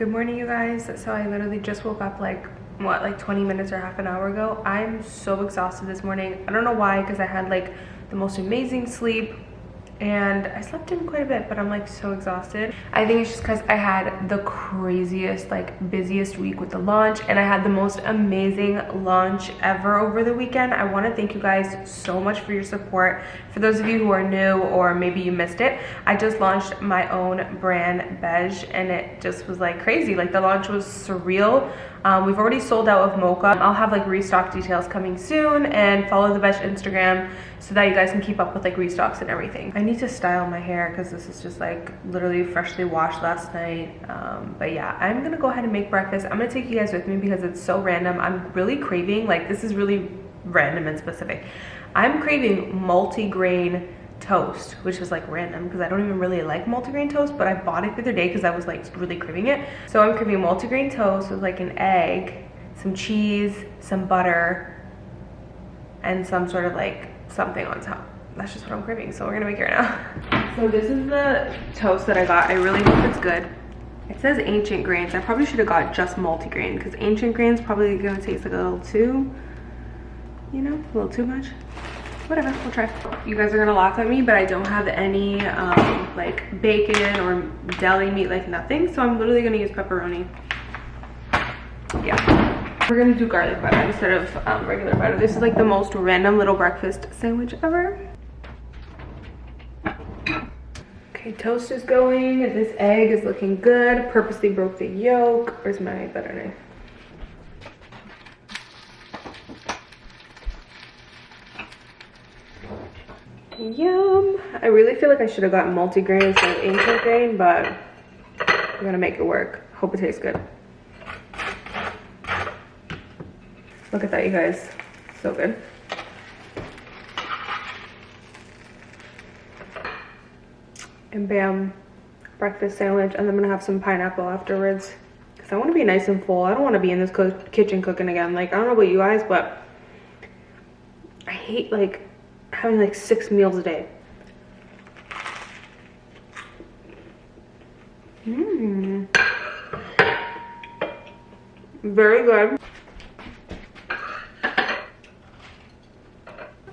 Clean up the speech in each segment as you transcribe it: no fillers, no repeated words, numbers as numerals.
Good morning, you guys. So I literally just woke up like 20 minutes or half an hour ago. I'm so exhausted this morning. I don't know why, because I had like the most amazing sleep and I slept in quite a bit, but I'm like so exhausted. I think it's just because I had the craziest, like busiest week with the launch, and I had the most amazing launch ever over the weekend. I want to thank you guys so much for your support. For those of you who are new or maybe you missed it, I just launched my own brand beige and it just was like crazy. Like the launch was surreal. We've already sold out of mocha. I'll have like restock details coming soon, and follow the beige Instagram so that you guys can keep up with like restocks and everything. I need to style my hair because this is just like literally freshly washed last night. But yeah, I'm gonna go ahead and make breakfast. I'm gonna take you guys with me because it's so random. I'm really craving, like this is really random and specific. I'm craving multi-grain toast, which is like random because I don't even really like multigrain toast, but I bought it the other day because I was like really craving it. So I'm craving multigrain toast with like an egg, some cheese, some butter, and some sort of like something on top. That's just what I'm craving, so we're gonna make it right now. So this is the toast that I got. I really hope it's good. It says ancient grains. I probably should have got just multigrain because ancient grains probably gonna taste like a little too, you know, a little too much. Whatever, we'll try. You guys are gonna laugh at me, but I don't have any like bacon or deli meat, like nothing. So I'm literally gonna use pepperoni. Yeah, we're gonna do garlic butter instead of regular butter. This is like the most random little breakfast sandwich ever. Okay, toast is going. This egg is looking good. Purposely broke the yolk. Where's my butter knife? Yum. I really feel like I should have gotten multigrain instead of ancient grain, but I'm gonna make it work. Hope it tastes good. Look at that, you guys. So good. And bam, breakfast sandwich. And I'm gonna have some pineapple afterwards because I want to be nice and full. I don't want to be in this kitchen cooking again. Like, I don't know about you guys, but I hate like having like 6 meals a day. Very good.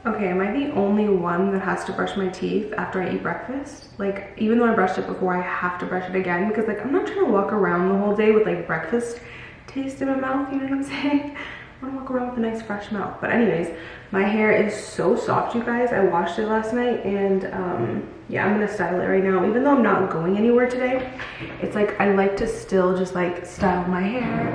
Okay, am I the only one that has to brush my teeth after I eat breakfast? Like, even though I brushed it before, I have to brush it again because like I'm not trying to walk around the whole day with like breakfast taste in my mouth, you know what I'm saying? I want to walk around with a nice fresh mouth. But anyways, my hair is so soft, you guys. I washed it last night and yeah, I'm gonna style it right now. Even though I'm not going anywhere today, it's like I like to still just like style my hair,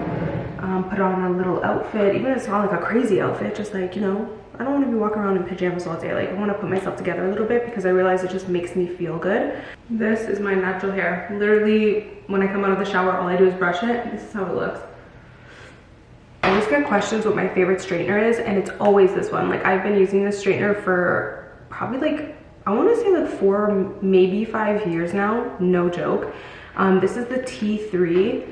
put on a little outfit, even if it's not like a crazy outfit, just like, you know, I don't want to be walking around in pajamas all day. Like, I want to put myself together a little bit because I realize it just makes me feel good. This is my natural hair. Literally, when I come out of the shower, all I do is brush it. This is how it looks. I always get questions what my favorite straightener is, and it's always this one. Like, I've been using this straightener for probably like, I want to say like 4, maybe 5 years now. No joke. This is the T3.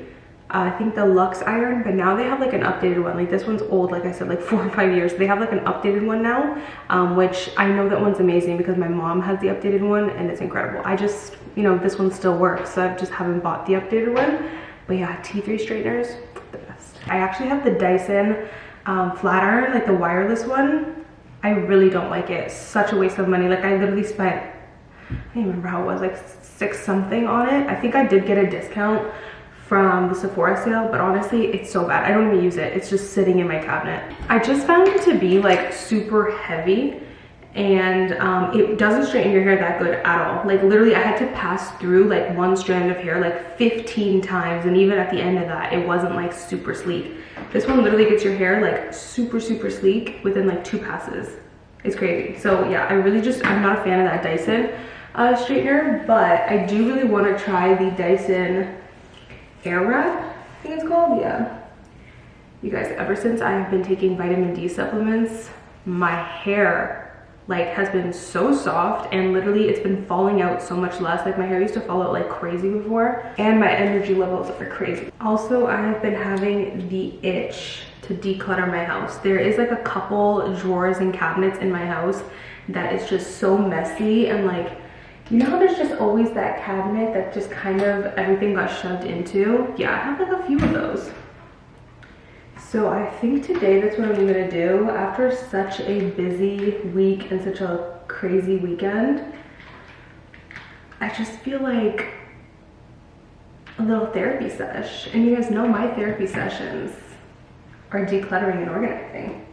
I think the Luxe iron, but now they have like an updated one. Like this one's old, like I said, like 4 or 5 years. They have like an updated one now, which I know that one's amazing because my mom has the updated one and it's incredible. I just, you know, this one still works, so I just haven't bought the updated one. But yeah, T3 straighteners, the best. I actually have the Dyson flat iron, like the wireless one. I really don't like it. Such a waste of money. Like I literally spent, I don't even remember how it was, like 6 something on it. I think I did get a discount from the Sephora sale, but honestly it's so bad. I don't even use it. It's just sitting in my cabinet. I just found it to be like super heavy, and it doesn't straighten your hair that good at all. Like literally I had to pass through like one strand of hair like 15 times, and even at the end of that it wasn't like super sleek. This one literally gets your hair like super sleek within like 2 passes. It's crazy. So yeah, I'm not a fan of that Dyson straightener, but I do really want to try the Dyson Air Wrap, I think it's called. Yeah, you guys, ever since I have been taking vitamin D supplements, my hair like has been so soft, and literally it's been falling out so much less. Like my hair used to fall out like crazy before, and my energy levels are crazy. Also, I have been having the itch to declutter my house. There is like a couple drawers and cabinets in my house that is just so messy, and like You know how there's just always that cabinet that just kind of everything got shoved into? Yeah, I have like a few of those. So I think today that's what I'm gonna do. After such a busy week and such a crazy weekend, I just feel like a little therapy sesh. And you guys know my therapy sessions are decluttering and organizing.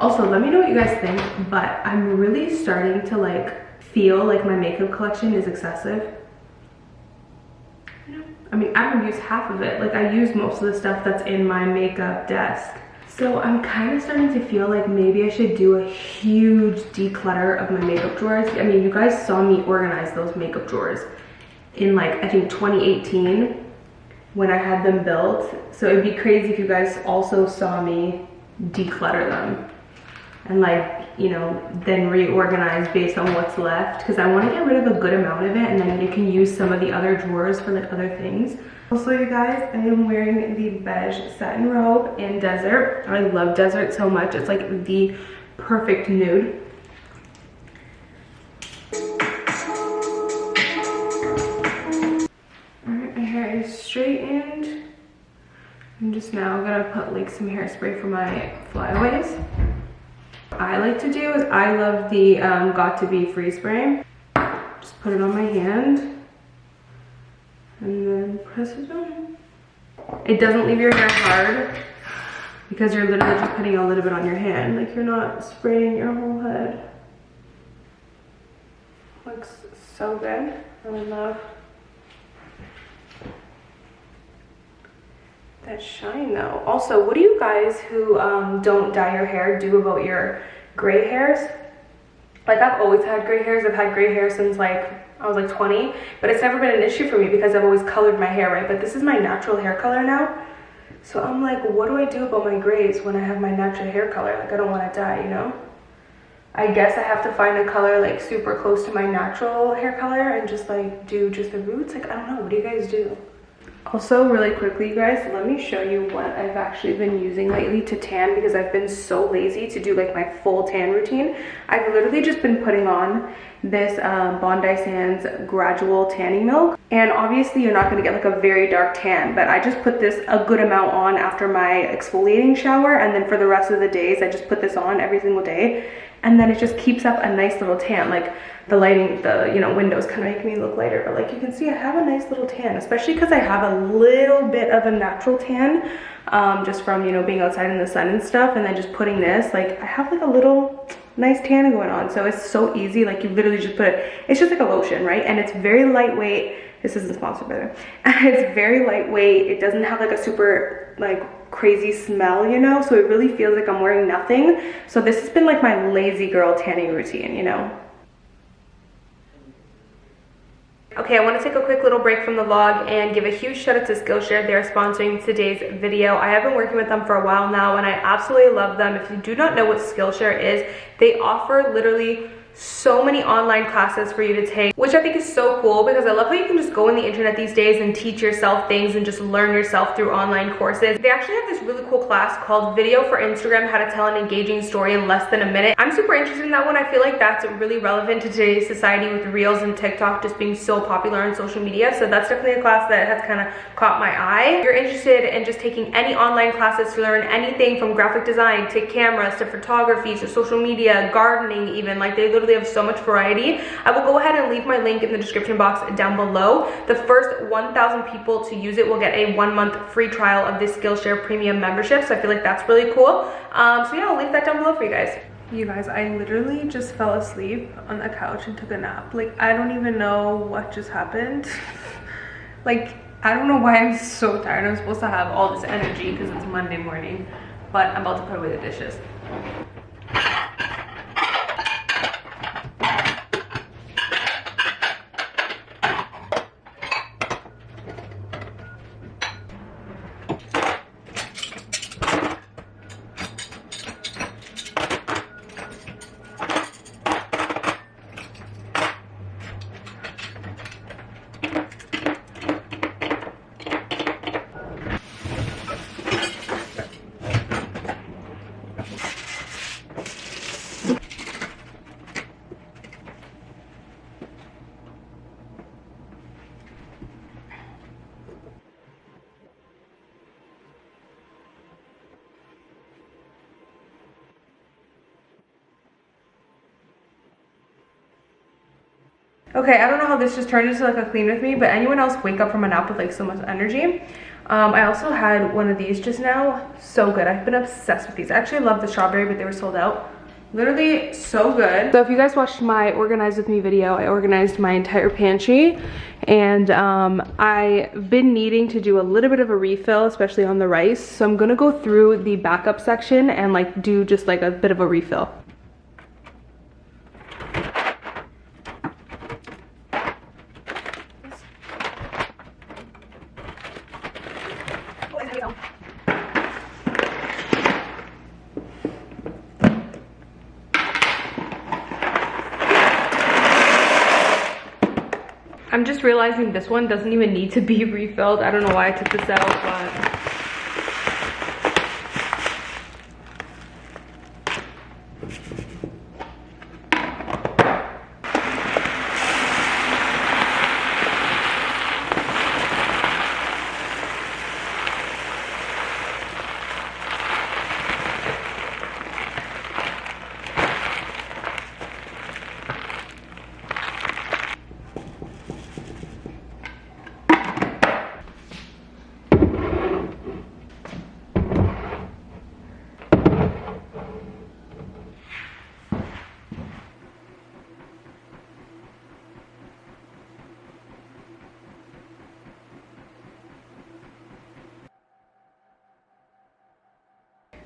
Also, let me know what you guys think, but I'm really starting to like feel like my makeup collection is excessive. I mean, I don't use half of it. Like, I use most of the stuff that's in my makeup desk. So I'm kind of starting to feel like maybe I should do a huge declutter of my makeup drawers. I mean, you guys saw me organize those makeup drawers in like, I think 2018 when I had them built. So it'd be crazy if you guys also saw me declutter them and like, you know, then reorganize based on what's left, because I want to get rid of a good amount of it and then you can use some of the other drawers for like other things. Also, you guys, I am wearing the beige satin robe in Desert. I love Desert so much. It's like the perfect nude. Alright, my hair is straightened. I'm just now gonna put like some hairspray for my flyaways. I like to do is I love the Got to Be Free Spray. Just put it on my hand and then press it on. It doesn't leave your hair hard because you're literally just putting a little bit on your hand. Like, you're not spraying your whole head. Looks so good. I love that shine though. Also, what do you guys who don't dye your hair do about your gray hairs? Like, I've always had gray hairs. I've had gray hair since like I was like 20, but it's never been an issue for me because I've always colored my hair, right? But this is my natural hair color now. So I'm like, what do I do about my grays when I have my natural hair color? Like, I don't want to dye, you know? I guess I have to find a color like super close to my natural hair color and just like do just the roots. Like, I don't know, what do you guys do? Also, really quickly, you guys, let me show you what I've actually been using lately to tan, because I've been so lazy to do like my full tan routine. I've literally just been putting on this Bondi Sands gradual tanning milk, and obviously you're not going to get like a very dark tan, but I just put this a good amount on after my exfoliating shower, and then for the rest of the days I just put this on every single day, and then it just keeps up a nice little tan. Like, the lighting, the, you know, windows kind of make me look lighter, but like you can see I have a nice little tan, especially because I have a little bit of a natural tan just from, you know, being outside in the sun and stuff, and then just putting this, like, I have like a little nice tan going on. So it's so easy. Like, you literally just put it, it's just like a lotion, right? And it's very lightweight. This isn't sponsored by them. It's very lightweight. It doesn't have like a super like crazy smell, you know, so it really feels like I'm wearing nothing. So this has been like my lazy girl tanning routine, you know. Okay, I want to take a quick little break from the vlog and give a huge shout out to Skillshare. They're sponsoring today's video. I have been working with them for a while now and I absolutely love them. If you do not know what Skillshare is, they offer literally so many online classes for you to take, which I think is so cool, because I love how you can just go on the internet these days and teach yourself things and just learn yourself through online courses. They actually have this really cool class called Video for Instagram, How to Tell an Engaging Story in Less Than a Minute. I'm super interested in that one. I feel like that's really relevant to today's society with Reels and TikTok just being so popular on social media. So that's definitely a class that has kind of caught my eye. If you're interested in just taking any online classes to learn anything from graphic design to cameras to photography to social media, gardening even, like, they literally have so much variety. I will go ahead and leave my link in the description box down below. The first 1,000 people to use it will get a 1-month free trial of this Skillshare premium membership, so I feel like that's really cool. So yeah, I'll leave that down below for you guys. You guys, I literally just fell asleep on the couch and took a nap. Like, I don't even know what just happened. Like, I don't know why I'm so tired. I'm supposed to have all this energy because it's Monday morning, but I'm about to put away the dishes. Okay, I don't know how this just turned into like a clean with me, but anyone else wake up from a nap with like so much energy? I also had one of these just now. So good. I've been obsessed with these. I actually love the strawberry, but they were sold out. Literally so good. So if you guys watched my organize with me video, I organized my entire pantry, and I've been needing to do a little bit of a refill, especially on the rice. So I'm gonna go through the backup section and like do just like a bit of a refill. I'm just realizing this one doesn't even need to be refilled. I don't know why I took this out, but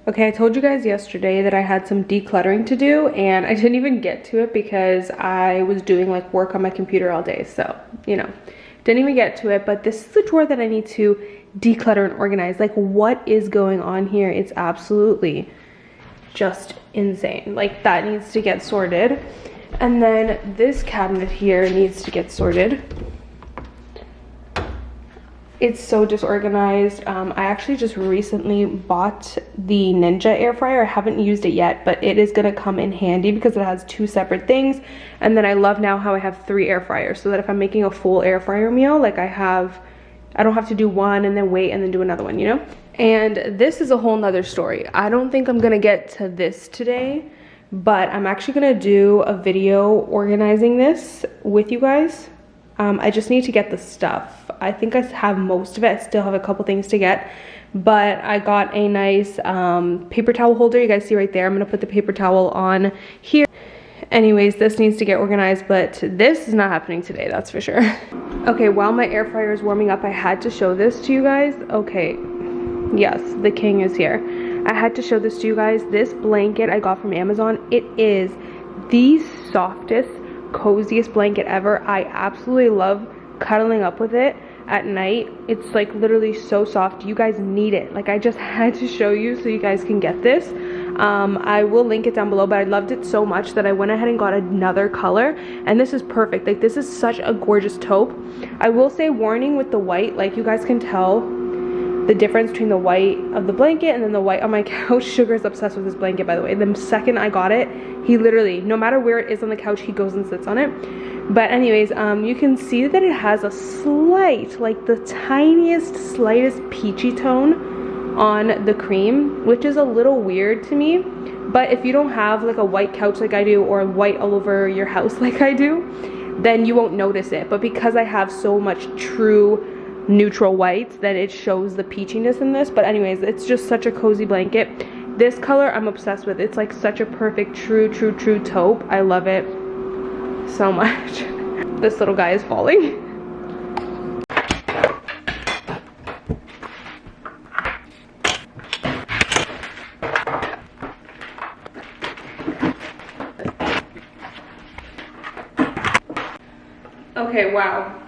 okay, I told you guys yesterday that I had some decluttering to do, and I didn't even get to it because I was doing like work on my computer all day. So, you know, didn't even get to it, but this is the drawer that I need to declutter and organize. Like, what is going on here? It's absolutely just insane. Like, that needs to get sorted. And then this cabinet here needs to get sorted. It's so disorganized. I actually just recently bought the Ninja air fryer. I haven't used it yet, but it is gonna come in handy because it has 2 separate things. And then I love now how I have 3 air fryers, so that if I'm making a full air fryer meal, like I don't have to do one and then wait and then do another one, you know? And this is a whole nother story. I don't think I'm gonna get to this today, but I'm actually gonna do a video organizing this with you guys. I just need to get the stuff. I think I have most of it. I still have a couple things to get, but I got a nice paper towel holder. You guys see right there. I'm gonna put the paper towel on here. Anyways, this needs to get organized, but this is not happening today, that's for sure. Okay, while my air fryer is warming up, I had to show this to you guys. Okay, yes, the king is here. I had to show this to you guys. This blanket I got from Amazon. It is the softest, coziest blanket ever. I absolutely love cuddling up with it at night. It's like literally so soft. You guys need it. Like, I just had to show you so you guys can get this. I will link it down below, but I loved it so much that I went ahead and got another color, and this is perfect. Like, this is such a gorgeous taupe. I will say, warning with the white, like, you guys can tell the difference between the white of the blanket and then the white on my couch. Sugar's obsessed with this blanket, by the way. The second I got it, he literally, no matter where it is on the couch, he goes and sits on it. But anyways, you can see that it has a slight, like the tiniest, slightest peachy tone on the cream, which is a little weird to me. But if you don't have like a white couch like I do, or white all over your house like I do, then you won't notice it. But because I have so much true neutral whites, then it shows the peachiness in this. But anyways, it's just such a cozy blanket. This color I'm obsessed with. It's like such a perfect true taupe. I love it so much. This little guy is falling. Okay, wow.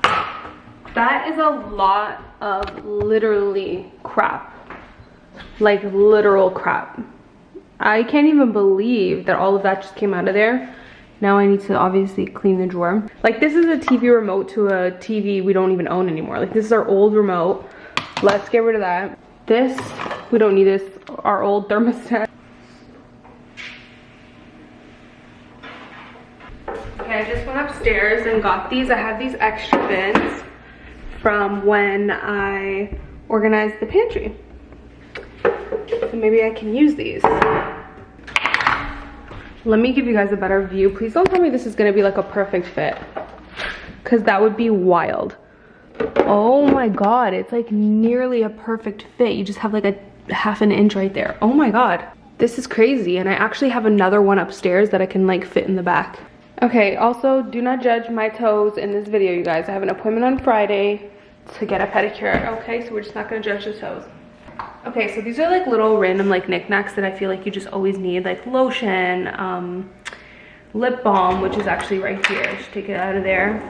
That is a lot of literally crap. Like, literal crap. I can't even believe that all of that just came out of there. Now I need to obviously clean the drawer. Like, this is a TV remote to a TV we don't even own anymore. Like, this is our old remote. Let's get rid of that. This, we don't need this. Our old thermostat. Okay, I just went upstairs and got these. I have these extra bins from when I organized the pantry. So maybe I can use these. Let me give you guys a better view. Please don't tell me this is gonna be like a perfect fit. because that would be wild. Oh my god, it's like nearly a perfect fit. You just have like a half an inch right there. Oh my god, this is crazy. And I actually have another one upstairs that I can like fit in the back. Okay, also do not judge my toes in this video, you guys. I have an appointment on Friday to get a pedicure. Okay, so we're just not gonna judge the toes. Okay, so these are like little random like knickknacks that I feel like you just always need, like lotion, lip balm, which is actually right here. Just take it out of there.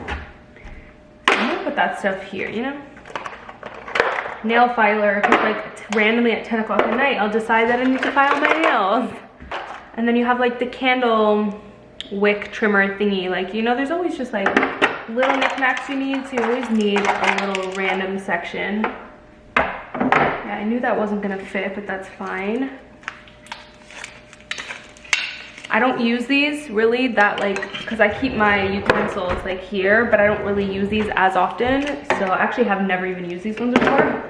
I'm gonna put that stuff here, you know? Nail filer, because like randomly at 10 o'clock at night, I'll decide that I need to file my nails. And then you have like the candle wick trimmer thingy. Like, you know, there's always just like little knickknacks you need, so you always need a little random section. Yeah, I knew that wasn't gonna fit, but that's fine. I don't use these really that like, because I keep my utensils like here, but I don't really use these as often. So I actually have never even used these ones before,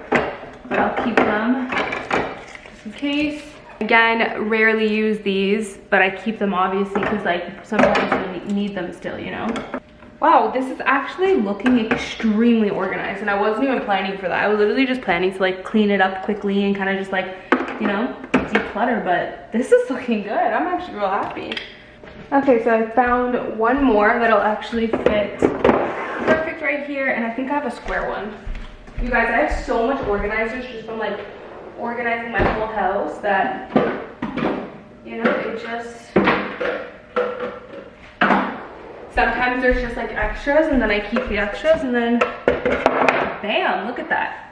but I'll keep them just in case. Again, rarely use these, but I keep them obviously because like sometimes you need them still, you know? Wow, this is actually looking extremely organized, and I wasn't even planning for that. I was literally just planning to like clean it up quickly and kind of just like, you know, declutter, but this is looking good. I'm actually real happy. Okay, so I found one more that'll actually fit perfect right here, and I think I have a square one. You guys, I have so much organizers just from like organizing my whole house that, you know, it just, sometimes there's just like extras, and then I keep the extras, and then bam, look at that.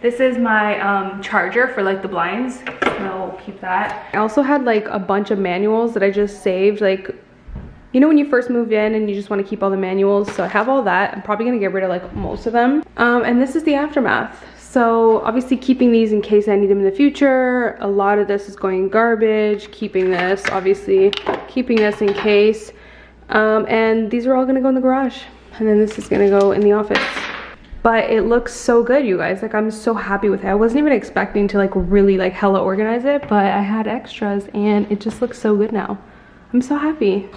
This is my charger for like the blinds, so I'll keep that. I also had like a bunch of manuals that I just saved, like, you know when you first move in and you just want to keep all the manuals, so I have all that. I'm probably gonna get rid of like most of them. And this is the aftermath. So obviously keeping these in case I need them in the future. A lot of this is going in garbage, keeping this, obviously keeping this in case. And these are all gonna go in the garage, and then this is gonna go in the office. But it looks so good, you guys. Like, I'm so happy with it. I wasn't even expecting to like really like hella organize it, but I had extras and it just looks so good now. I'm so happy.